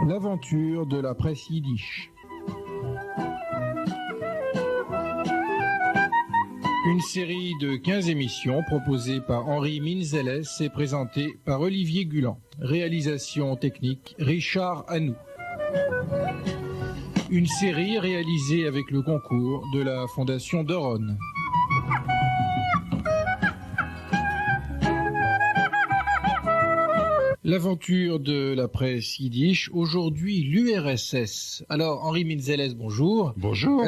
L'aventure de la presse yiddish. Une série de 15 émissions proposées par Henri Minzeles et présentée par Olivier Gulan. Réalisation technique Richard Hanou. Une série réalisée avec le concours de la Fondation Doron. L'aventure de la presse yiddish, aujourd'hui l'URSS. Alors Henri Minzeles, bonjour. Bonjour.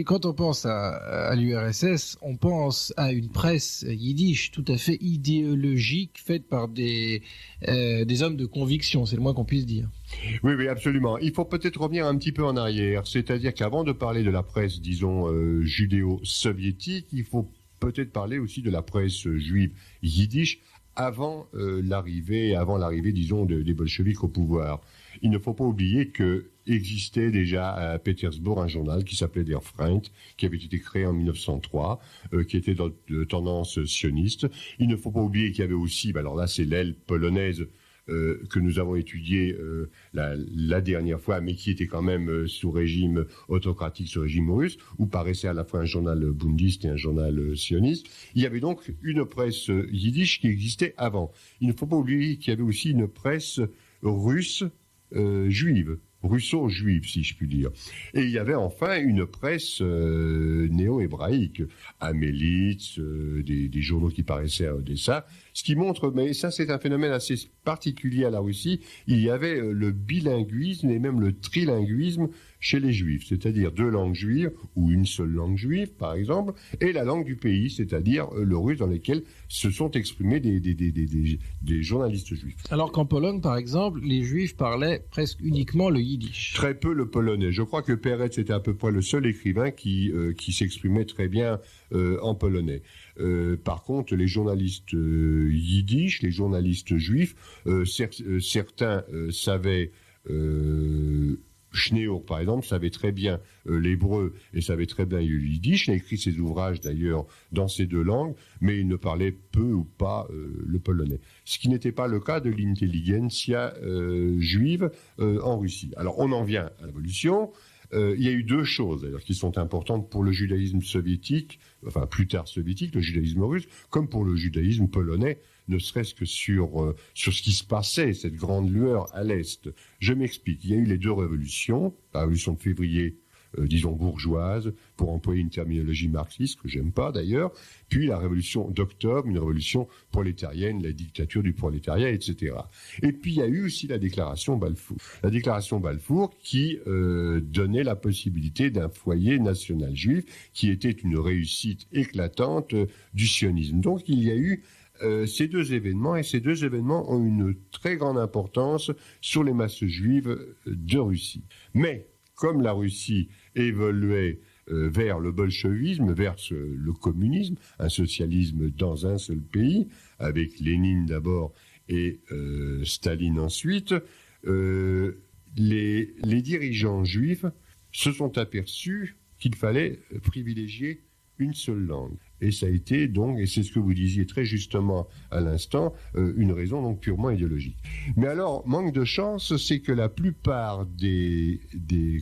Quand on pense à l'URSS, on pense à une presse yiddish tout à fait idéologique, faite par des hommes de conviction, c'est le moins qu'on puisse dire. Oui, absolument. Il faut peut-être revenir un petit peu en arrière, c'est-à-dire qu'avant de parler de la presse, disons, judéo-soviétique, il faut peut-être parler aussi de la presse juive yiddish, avant l'arrivée, disons, des bolcheviks au pouvoir. Il ne faut pas oublier que existait déjà à Pétersbourg un journal qui s'appelait Der Freund, qui avait été créé en 1903, qui était de tendance sioniste. Il ne faut pas oublier qu'il y avait aussi, alors là c'est l'aile polonaise que nous avons étudié la dernière fois, mais qui était quand même sous régime autocratique, sous régime russe, où paraissait à la fois un journal bundiste et un journal sioniste. Il y avait donc une presse yiddish qui existait avant. Il ne faut pas oublier qu'il y avait aussi une presse russe juive, russo-juive, si je puis dire. Et il y avait enfin une presse néo-hébraïque, Amelitz, des journaux qui paraissaient à Odessa, ce qui montre, mais ça c'est un phénomène assez particulier à la Russie, il y avait le bilinguisme et même le trilinguisme chez les juifs, c'est-à-dire deux langues juives, ou une seule langue juive par exemple, et la langue du pays, c'est-à-dire le russe dans lequel se sont exprimés des journalistes juifs. Alors qu'en Pologne par exemple, les juifs parlaient presque uniquement le yiddish. Très peu le polonais. Je crois que Peretz était à peu près le seul écrivain qui s'exprimait très bien en polonais. Par contre, les journalistes yiddish, les journalistes juifs, certains savaient... Schneeur, par exemple, savait très bien l'hébreu et savait très bien le yiddish. Il a écrit ses ouvrages, d'ailleurs, dans ces deux langues, mais il ne parlait peu ou pas le polonais. Ce qui n'était pas le cas de l'intelligentsia juive en Russie. Alors, on en vient à l'évolution. Il y a eu deux choses, d'ailleurs, qui sont importantes pour le judaïsme soviétique, enfin, plus tard soviétique, le judaïsme russe, comme pour le judaïsme polonais, ne serait-ce que sur ce qui se passait, cette grande lueur à l'Est. Je m'explique. Il y a eu les deux révolutions, la révolution de février, disons bourgeoise, pour employer une terminologie marxiste, que j'aime pas d'ailleurs, puis la révolution d'octobre, une révolution prolétarienne, la dictature du prolétariat, etc. Et puis il y a eu aussi la déclaration Balfour. La déclaration Balfour qui donnait la possibilité d'un foyer national juif, qui était une réussite éclatante du sionisme. Donc il y a eu ces deux événements, et ces deux événements ont une très grande importance sur les masses juives de Russie. Comme la Russie évoluait vers le bolchevisme, vers le communisme, un socialisme dans un seul pays, avec Lénine d'abord et Staline ensuite, les dirigeants juifs se sont aperçus qu'il fallait privilégier une seule langue. Et ça a été donc, et c'est ce que vous disiez très justement à l'instant, une raison donc purement idéologique. Mais alors, manque de chance, c'est que la plupart des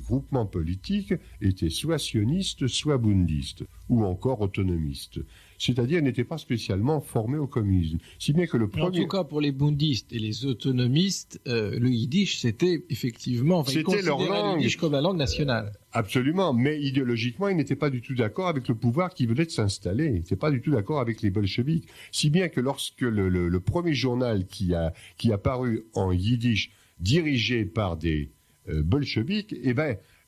groupements politiques étaient soit sionistes, soit bundistes, ou encore autonomistes. C'est-à-dire n'étaient pas spécialement formés au communisme. Si bien que le premier... En tout cas, pour les bundistes et les autonomistes, le yiddish, c'était effectivement... c'était leur langue. Le yiddish comme la langue nationale. Absolument, mais idéologiquement, ils n'étaient pas du tout d'accord avec le pouvoir qui venait de s'installer. Ils n'étaient pas du tout d'accord avec les bolcheviks. Si bien que lorsque le premier journal qui a paru en yiddish, dirigé par des bolcheviks,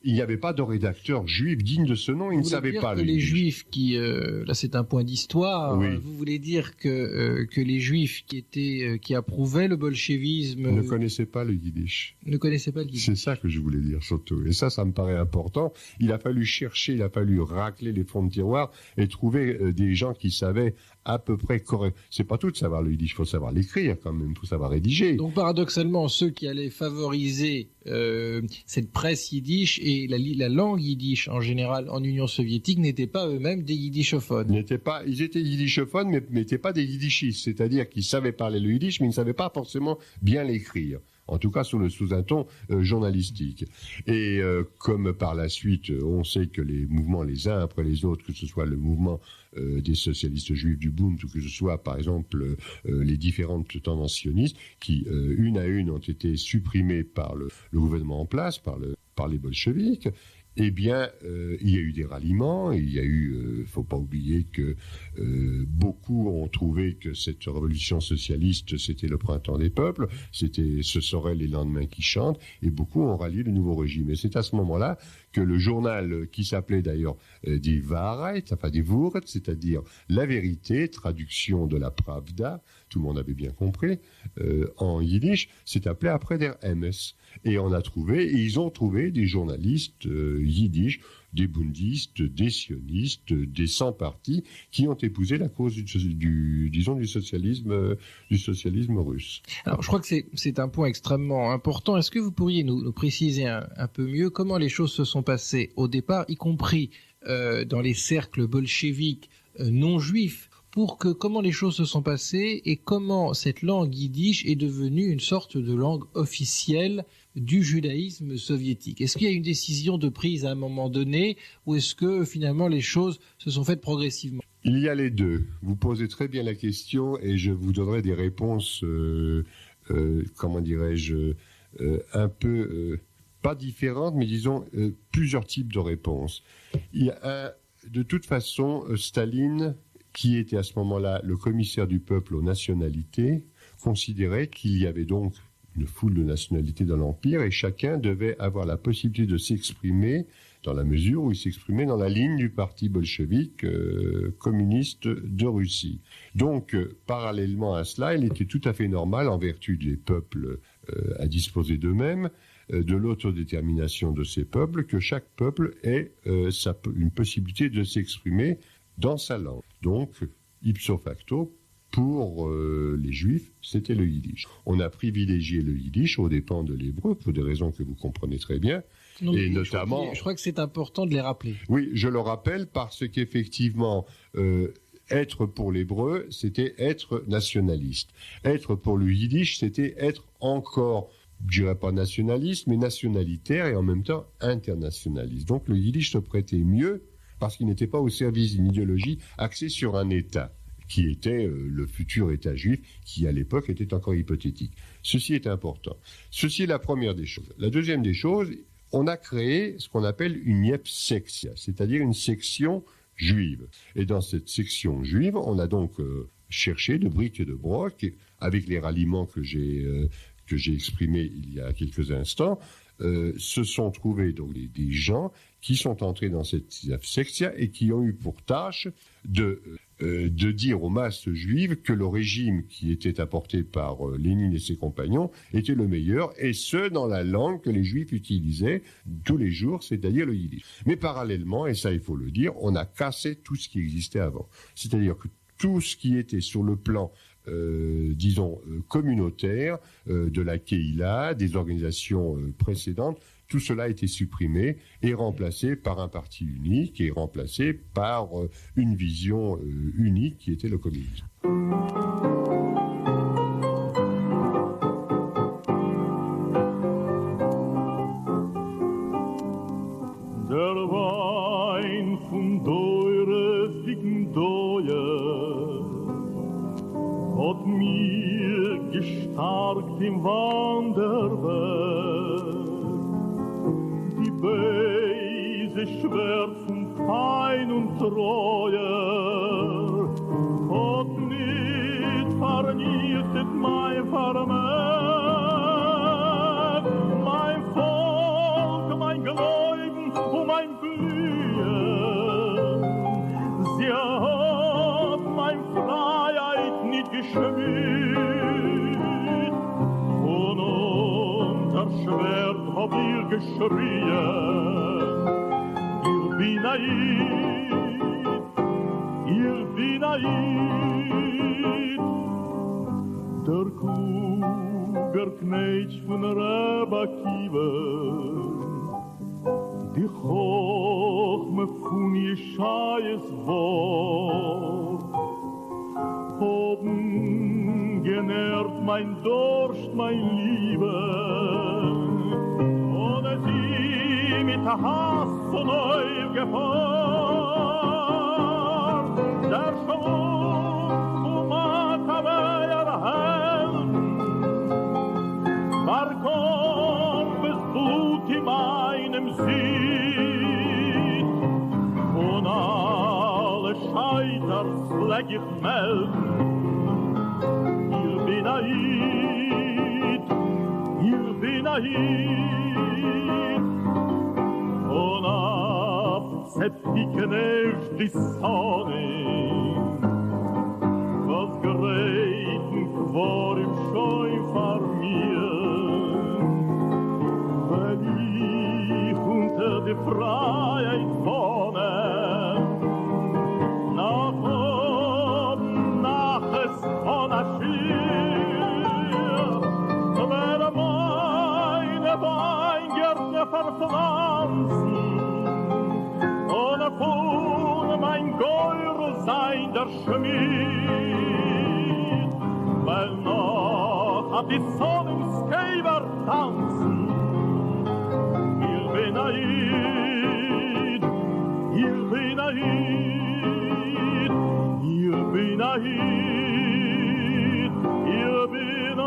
il n'y avait pas de rédacteur juif digne de ce nom, ils ne savaient pas le les yiddish. Juifs qui, là c'est un point d'histoire, oui. Vous voulez dire que les Juifs qui approuvaient le bolchevisme... ne connaissaient pas le yiddish. Ne connaissaient pas le yiddish. C'est ça que je voulais dire surtout. Et ça me paraît important. Il a fallu chercher, il a fallu racler les fonds de tiroir et trouver des gens qui savaient à peu près correct. C'est pas tout de savoir le yiddish, il faut savoir l'écrire quand même, il faut savoir rédiger. Donc paradoxalement, ceux qui allaient favoriser cette presse yiddish et la langue yiddish en général en Union soviétique n'étaient pas eux-mêmes des yiddishophones. Ils étaient yiddishophones, mais n'étaient pas des yiddishistes, c'est-à-dire qu'ils savaient parler le yiddish, mais ils ne savaient pas forcément bien l'écrire. En tout cas sous un ton journalistique. Et comme par la suite, on sait que les mouvements les uns après les autres, que ce soit le mouvement des socialistes juifs du Bund, ou que ce soit par exemple les différentes tendances sionistes, qui une à une ont été supprimées par le gouvernement en place, par les bolcheviks, eh bien, il y a eu des ralliements, il y a eu, faut pas oublier que beaucoup ont trouvé que cette révolution socialiste, c'était le printemps des peuples, ce seraient les lendemains qui chantent, et beaucoup ont rallié le nouveau régime. Et c'est à ce moment-là que le journal, qui s'appelait d'ailleurs Die Wahrheit, enfin die Wurd, c'est-à-dire la vérité, traduction de la Pravda, tout le monde avait bien compris, en yiddish, s'est appelé après Der Emes. Et ils ont trouvé des journalistes yiddish, des bundistes, des sionistes, des sans-partis, qui ont épousé la cause du socialisme russe. Alors, je crois que c'est un point extrêmement important. Est-ce que vous pourriez nous préciser un peu mieux comment les choses se sont passées au départ, y compris dans les cercles bolcheviques non juifs, comment les choses se sont passées et comment cette langue yiddish est devenue une sorte de langue officielle du judaïsme soviétique. Est-ce qu'il y a une décision de prise à un moment donné ou est-ce que finalement les choses se sont faites progressivement ? Il y a les deux. Vous posez très bien la question et je vous donnerai des réponses, un peu, pas différentes, mais disons plusieurs types de réponses. Il y a de toute façon, Staline, qui était à ce moment-là le commissaire du peuple aux nationalités, considérait qu'il y avait donc une foule de nationalités dans l'Empire et chacun devait avoir la possibilité de s'exprimer dans la mesure où il s'exprimait dans la ligne du parti bolchevique communiste de Russie. Donc, parallèlement à cela, il était tout à fait normal, en vertu des peuples à disposer d'eux-mêmes, de l'autodétermination de ces peuples, que chaque peuple ait une possibilité de s'exprimer dans sa langue. Donc, ipso facto, pour les Juifs, c'était le yiddish. On a privilégié le yiddish aux dépens de l'hébreu, pour des raisons que vous comprenez très bien. Non, et notamment, je crois que c'est important de les rappeler. Oui, je le rappelle parce qu'effectivement, être pour l'hébreu, c'était être nationaliste. Être pour le yiddish, c'était être encore, je dirais pas nationaliste, mais nationalitaire et en même temps internationaliste. Donc le yiddish se prêtait mieux parce qu'il n'était pas au service d'une idéologie axée sur un État, qui était le futur État juif, qui à l'époque était encore hypothétique. Ceci est important. Ceci est la première des choses. La deuxième des choses, on a créé ce qu'on appelle une Yepsektia, c'est-à-dire une section juive. Et dans cette section juive, on a donc cherché de briques et de broc, avec les ralliements que j'ai exprimés il y a quelques instants, se sont trouvés donc des gens qui sont entrés dans cette Yepsektia et qui ont eu pour tâche de dire aux masses juives que le régime qui était apporté par Lénine et ses compagnons était le meilleur, et ce, dans la langue que les juifs utilisaient tous les jours, c'est-à-dire le yiddish. Mais parallèlement, et ça il faut le dire, on a cassé tout ce qui existait avant. C'est-à-dire que tout ce qui était sur le plan communautaire, de la Keïla, des organisations précédentes, tout cela a été supprimé et remplacé par un parti unique et remplacé par une vision unique qui était le communisme. Der Wein von teure Figendoje hat mir gestarkt im Wanderweg. Die Beise Schwert von Pein und Treue hat nicht vernichtet mein Vermerk, mein Volk, mein Gläuben und mein Blühen. Sie hat mein Freiheit nicht geschmüht und unter Schwert hab ich geschrien, ich bin naiv, ich bin der Kugerknecht von Rabbi Akiva, die Chochme von Jeschaias Wort, oben genährt mein Durst, mein Liebe, ohne sie mit der Hass von euch gefahren, der Schwung vom Akabeer Helm, war kommt bis Blut in meinem Sied, von alle Scheiters leg ich melden, ihr bin Aid, und ab zeptiken erst die Sonne, was gereiten vor im Scheu vor mir, wenn ich unter die Freiheit wohne, nach oben, nach es von Aschir, werde meine Weingärtner verpflanzen, ohne Fuhr mein Geure sein der Schmied, weil noch hat die Sonne im Skäber tanzen. Ihr bin Aid, ihr bin Aid, ihr bin Aid, ihr bin Aid.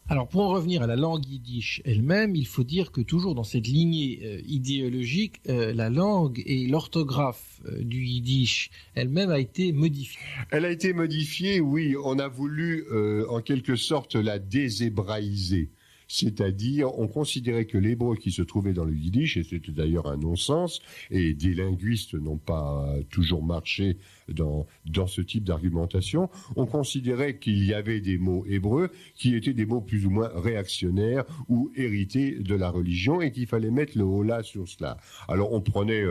Alors, pour en revenir à la langue yiddish elle-même, il faut dire que toujours dans cette lignée idéologique, la langue et l'orthographe du yiddish elle-même a été modifiée. Elle a été modifiée, oui, on a voulu en quelque sorte la déshébraïser. C'est-à-dire, on considérait que l'hébreu qui se trouvait dans le yiddish, et c'était d'ailleurs un non-sens, et des linguistes n'ont pas toujours marché dans ce type d'argumentation, on considérait qu'il y avait des mots hébreux qui étaient des mots plus ou moins réactionnaires ou hérités de la religion, et qu'il fallait mettre le holà sur cela. Alors on prenait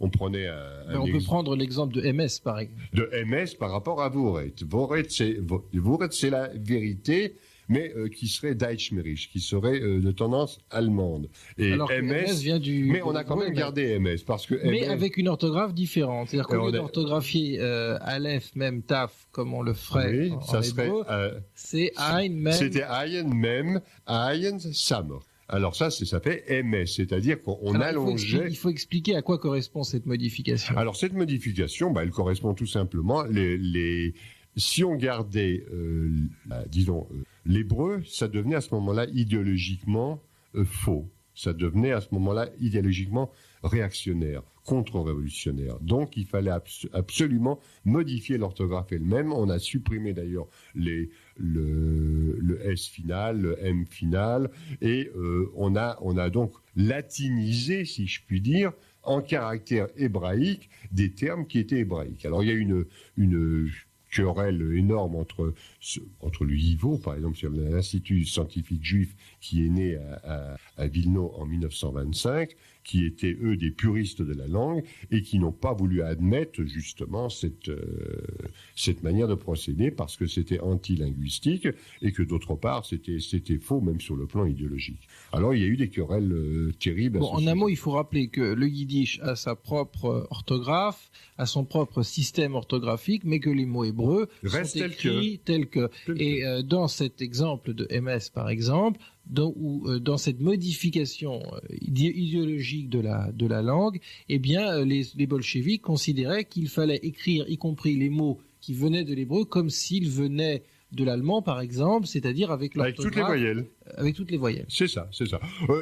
On peut prendre l'exemple de MS, par exemple. De MS par rapport à Voret. Voret, c'est la vérité, mais qui serait Deutschmerisch, qui serait de tendance allemande. Et alors MS vient du... Mais on a quand même gardé MS, parce que mais MS... avec une orthographe différente. C'est-à-dire qu'au lieu d'orthographier Aleph, même Taf, comme on le ferait oui, en ça hébreu, serait, c'est Ein, Mem... C'était Ein, Mem, Ein, Samer. Alors ça fait MS, c'est-à-dire qu'on allongeait... Il faut expliquer à quoi correspond cette modification. Alors cette modification, elle correspond tout simplement... Si on gardait, l'hébreu, ça devenait à ce moment-là idéologiquement faux. Ça devenait à ce moment-là idéologiquement réactionnaire, contre-révolutionnaire. Donc il fallait absolument modifier l'orthographe elle-même. On a supprimé d'ailleurs le S final, le M final, et on a donc latinisé, si je puis dire, en caractère hébraïque, des termes qui étaient hébraïques. Alors il y a une querelle énorme entre le YIVO, par exemple, sur l'Institut scientifique juif qui est né à Vilno en 1925, qui étaient, eux, des puristes de la langue et qui n'ont pas voulu admettre, justement, cette manière de procéder parce que c'était anti-linguistique et que, d'autre part, c'était faux, même sur le plan idéologique. Alors, il y a eu des querelles terribles. Bon, en un mot, il faut rappeler que le yiddish a sa propre orthographe, a son propre système orthographique, mais que les mots hébreux sont écrits tels que. Et dans cet exemple de MS, par exemple, dans cette modification idéologique de la langue, eh bien, les bolcheviks considéraient qu'il fallait écrire, y compris les mots qui venaient de l'hébreu, comme s'ils venaient de l'allemand, par exemple, c'est-à-dire avec l'orthographe. Avec toutes les voyelles. Avec toutes les voyelles. C'est ça.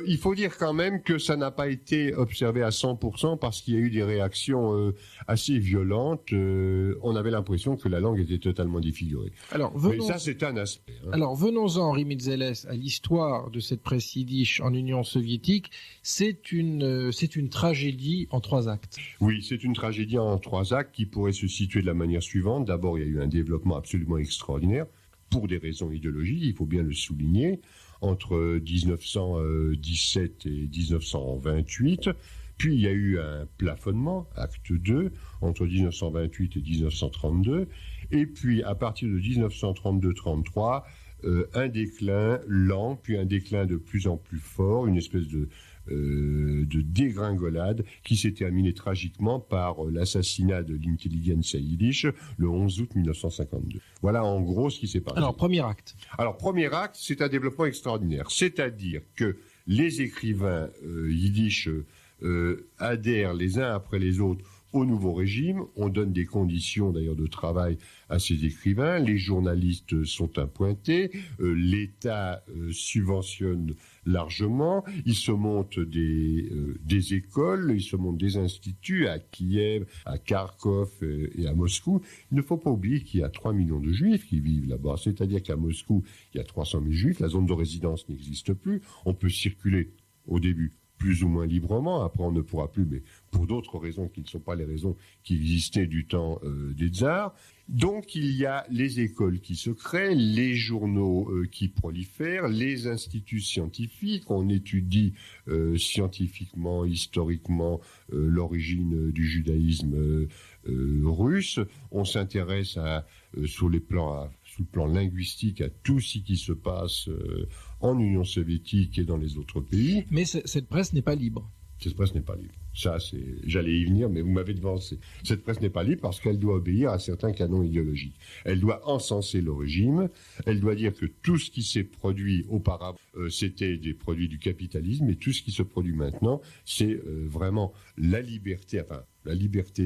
Il faut dire quand même que ça n'a pas été observé à 100% parce qu'il y a eu des réactions assez violentes. On avait l'impression que la langue était totalement défigurée. Mais ça, c'est un aspect. Hein. Alors, venons-en, Ri Metzeles, à l'histoire de cette presse yiddish en Union soviétique. C'est une tragédie en 3 actes. Oui, c'est une tragédie en 3 actes qui pourrait se situer de la manière suivante. D'abord, il y a eu un développement absolument extraordinaire pour des raisons idéologiques, il faut bien le souligner. entre 1917 et 1928. Puis il y a eu un plafonnement, acte 2, entre 1928 et 1932. Et puis à partir de 1932-33, un déclin lent, puis un déclin de plus en plus fort, une espèce de dégringolade qui s'est terminée tragiquement par l'assassinat de l'intelligentsia yiddish le 11 août 1952. Voilà en gros ce qui s'est passé. Alors, premier acte. Alors, premier acte, c'est un développement extraordinaire. C'est-à-dire que les écrivains yiddish adhèrent les uns après les autres au nouveau régime. On donne des conditions d'ailleurs de travail à ces écrivains. Les journalistes sont appointés. L'État subventionne largement. Il se monte des écoles, il se monte des instituts à Kiev, à Kharkov et à Moscou. Il ne faut pas oublier qu'il y a 3 millions de juifs qui vivent là-bas. C'est-à-dire qu'à Moscou, il y a 300 000 juifs. La zone de résidence n'existe plus. On peut circuler au début plus ou moins librement, après on ne pourra plus, mais pour d'autres raisons qui ne sont pas les raisons qui existaient du temps des tsars. Donc il y a les écoles qui se créent, les journaux qui prolifèrent, les instituts scientifiques, on étudie scientifiquement, historiquement l'origine du judaïsme russe, on s'intéresse sur le plan linguistique à tout ce qui se passe en Union soviétique et dans les autres pays. Mais cette presse n'est pas libre. Cette presse n'est pas libre. Ça, j'allais y venir, mais vous m'avez devancé. Cette presse n'est pas libre parce qu'elle doit obéir à certains canons idéologiques. Elle doit encenser le régime. Elle doit dire que tout ce qui s'est produit auparavant, c'était des produits du capitalisme, et tout ce qui se produit maintenant, c'est vraiment la liberté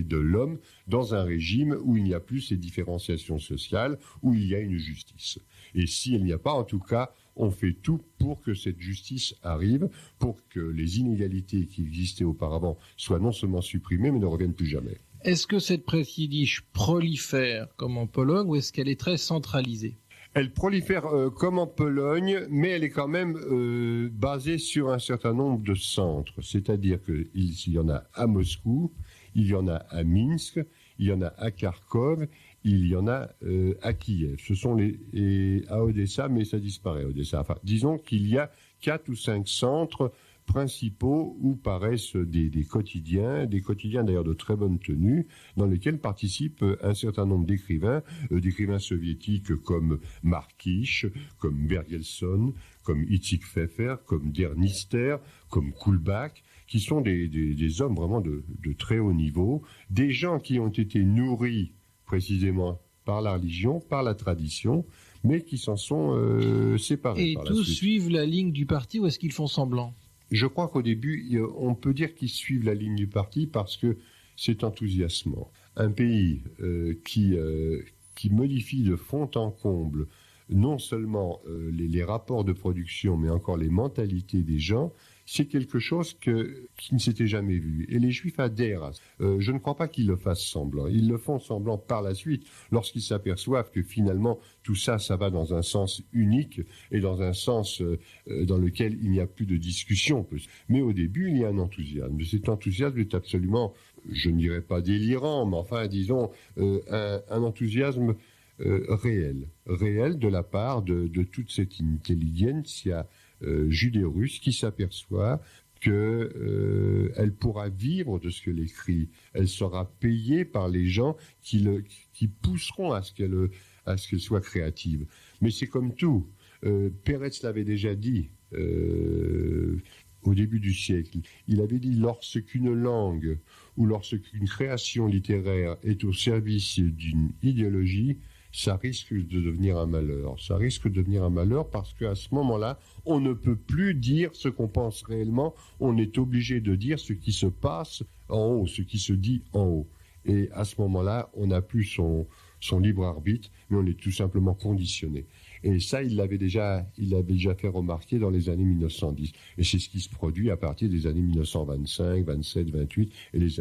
de l'homme dans un régime où il n'y a plus ces différenciations sociales, où il y a une justice. Et s'il n'y a pas, en tout cas, on fait tout pour que cette justice arrive, pour que les inégalités qui existaient auparavant soient non seulement supprimées, mais ne reviennent plus jamais. Est-ce que cette presse yiddish prolifère comme en Pologne, ou est-ce qu'elle est très centralisée ? Elle prolifère comme en Pologne, mais elle est quand même basée sur un certain nombre de centres. C'est-à-dire qu'il y en a à Moscou, il y en a à Minsk, il y en a à Kharkov, il y en a à Kiev. Ce sont à Odessa, mais ça disparaît, Odessa. Enfin, disons qu'il y a 4 ou 5 centres principaux où paraissent des quotidiens d'ailleurs de très bonne tenue, dans lesquels participent un certain nombre d'écrivains soviétiques comme Markish, comme Bergelson, comme Itzik Pfeffer, comme Der Nister, comme Kulbach, qui sont des hommes vraiment de très haut niveau, des gens qui ont été nourris précisément par la religion, par la tradition, mais qui s'en sont séparés. Et par tous la suite. suivent la ligne du parti, ou est-ce qu'ils font semblant ? Je crois qu'au début, on peut dire qu'ils suivent la ligne du parti parce que c'est enthousiasmant. Un pays qui modifie de fond en comble non seulement les rapports de production, mais encore les mentalités des gens, c'est quelque chose qui ne s'était jamais vu. Et les Juifs adhèrent à ça. Je ne crois pas qu'ils le fassent semblant. Ils le font semblant par la suite, lorsqu'ils s'aperçoivent que finalement, tout ça, ça va dans un sens unique et dans un sens dans lequel il n'y a plus de discussion. Mais au début, il y a un enthousiasme. Cet enthousiasme est absolument, je ne dirais pas délirant, mais enfin, disons, un enthousiasme réel de la part de toute cette intelligentsia judéo-russe qui s'aperçoit qu'elle pourra vivre de ce qu'elle écrit. Elle sera payée par les gens qui pousseront à ce qu'elle soit créative. Mais c'est comme tout. Peretz l'avait déjà dit au début du siècle. Il avait dit, lorsqu'une langue ou lorsqu'une création littéraire est au service d'une idéologie, ça risque de devenir un malheur. Ça risque de devenir un malheur parce qu'à ce moment-là, on ne peut plus dire ce qu'on pense réellement. On est obligé de dire ce qui se passe en haut, ce qui se dit en haut. Et à ce moment-là, on n'a plus son libre arbitre, mais on est tout simplement conditionné. Et ça, il l'avait déjà fait remarquer dans les années 1910. Et c'est ce qui se produit à partir des années 1925, 27, 28 et les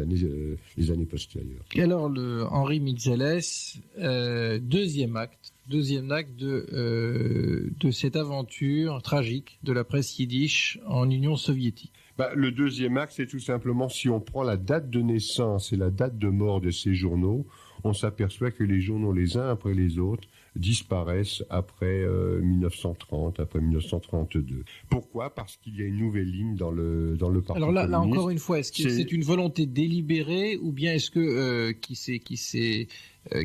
années postérieures. Et alors, Henri Mitzeles, deuxième acte de cette aventure tragique de la presse yiddish en Union soviétique. Le deuxième acte, c'est tout simplement, si on prend la date de naissance et la date de mort de ces journaux, on s'aperçoit que les journaux les uns après les autres disparaissent après 1930, après 1932. Pourquoi ? Parce qu'il y a une nouvelle ligne dans le Parti Alors là communiste. encore une fois, est-ce que c'est une volonté délibérée ou bien est-ce que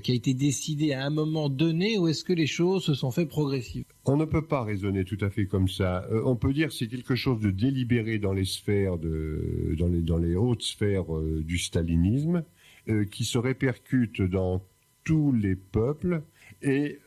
qui a été décidé à un moment donné, ou est-ce que les choses se sont faites progressivement ? On ne peut pas raisonner tout à fait comme ça. On peut dire que c'est quelque chose de délibéré dans les sphères dans les hautes sphères du stalinisme, qui se répercute dans tous les peuples et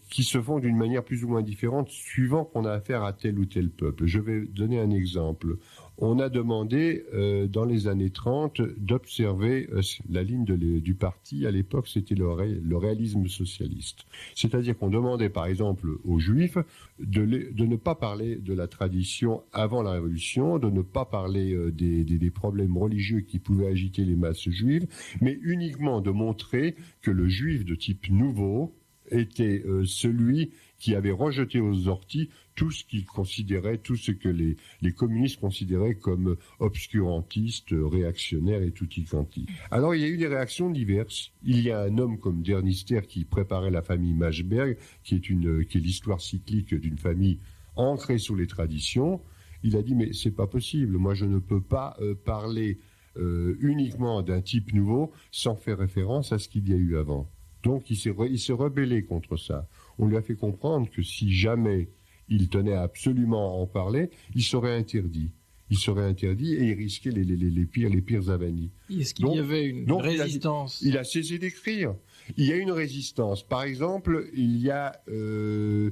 qui se font d'une manière plus ou moins différente suivant qu'on a affaire à tel ou tel peuple. Je vais donner un exemple. On a demandé dans les années 30 d'observer la ligne du parti. À l'époque, c'était le réalisme socialiste. C'est-à-dire qu'on demandait par exemple aux Juifs de ne pas parler de la tradition avant la Révolution, de ne pas parler des problèmes religieux qui pouvaient agiter les masses juives, mais uniquement de montrer que le Juif de type nouveau était celui qui avait rejeté aux orties tout ce qu'il considérait, tout ce que les communistes considéraient comme obscurantiste, réactionnaire et tutti quanti. Alors il y a eu des réactions diverses. Il y a un homme comme Dernister qui préparait la famille Machberg, qui est l'histoire cyclique d'une famille ancrée sous les traditions. Il a dit mais c'est pas possible, moi je ne peux pas parler uniquement d'un type nouveau sans faire référence à ce qu'il y a eu avant. Donc il s'est rebellé contre ça. On lui a fait comprendre que si jamais il tenait absolument à en parler, il serait interdit. Il serait interdit et il risquait les pires avanies. Est-ce qu'il y avait une résistance ? Il a cessé d'écrire. Il y a une résistance. Par exemple, il y a, je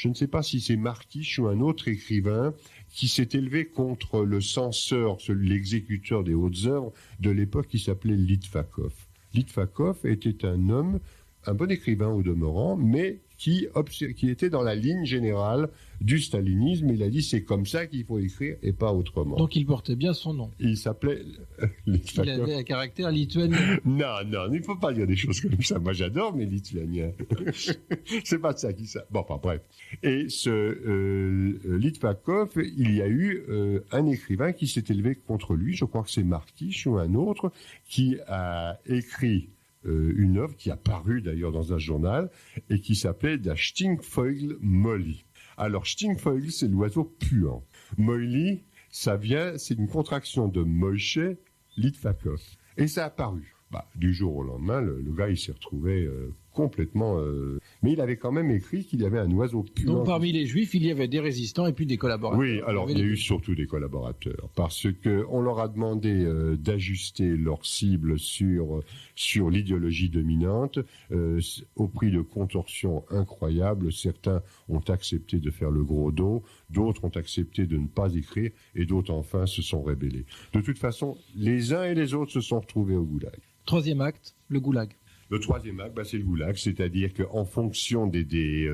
ne sais pas si c'est Marquiche ou un autre écrivain qui s'est élevé contre le censeur, l'exécuteur des hautes œuvres de l'époque qui s'appelait Litvakov. Litvakov était un homme, un bon écrivain au demeurant, mais qui était dans la ligne générale du stalinisme. Il a dit c'est comme ça qu'il faut écrire et pas autrement. Donc il portait bien son nom. Il s'appelait Litvakov. Il avait un caractère lituanien. Non, il ne faut pas dire des choses comme ça. Moi j'adore mes Lituaniens. C'est pas de ça qu'il s'appelle. Bon, enfin bref. Et ce Litvakov, il y a eu un écrivain qui s'est élevé contre lui. Je crois que c'est Marquiche ou un autre qui a écrit une œuvre qui a paru d'ailleurs dans un journal et qui s'appelait Der Stinkvogel Molly. Alors Stinkvogel, c'est l'oiseau puant. Molly, c'est une contraction de Moshe Litvakov. Et ça a paru. Du jour au lendemain, le gars il s'est retrouvé complètement... Mais il avait quand même écrit qu'il y avait un oiseau puant. Donc parmi les Juifs, il y avait des résistants et puis des collaborateurs. Oui, alors il y a eu surtout des collaborateurs, parce qu'on leur a demandé d'ajuster leur cible sur l'idéologie dominante, au prix de contorsions incroyables. Certains ont accepté de faire le gros dos, d'autres ont accepté de ne pas écrire, et d'autres enfin se sont rébellés. De toute façon, les uns et les autres se sont retrouvés au goulag. Troisième acte, le goulag. Le troisième acte, c'est le goulag, c'est-à-dire qu'en fonction des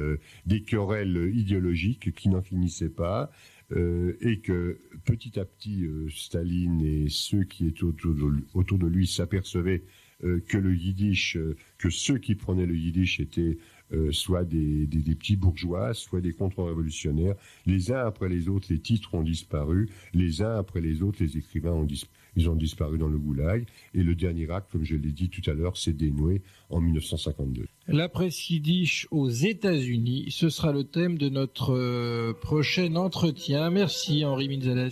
querelles idéologiques qui n'en finissaient pas, et que petit à petit, Staline et ceux qui étaient autour de lui s'apercevaient que le yiddish, que ceux qui prenaient le yiddish étaient soit des petits bourgeois, soit des contre-révolutionnaires. Les uns après les autres, les titres ont disparu. Les uns après les autres, les écrivains ont disparu dans le goulag. Et le dernier acte, comme je l'ai dit tout à l'heure, s'est dénoué en 1952. La presse yiddish aux États-Unis, ce sera le thème de notre prochain entretien. Merci Henri Minzales.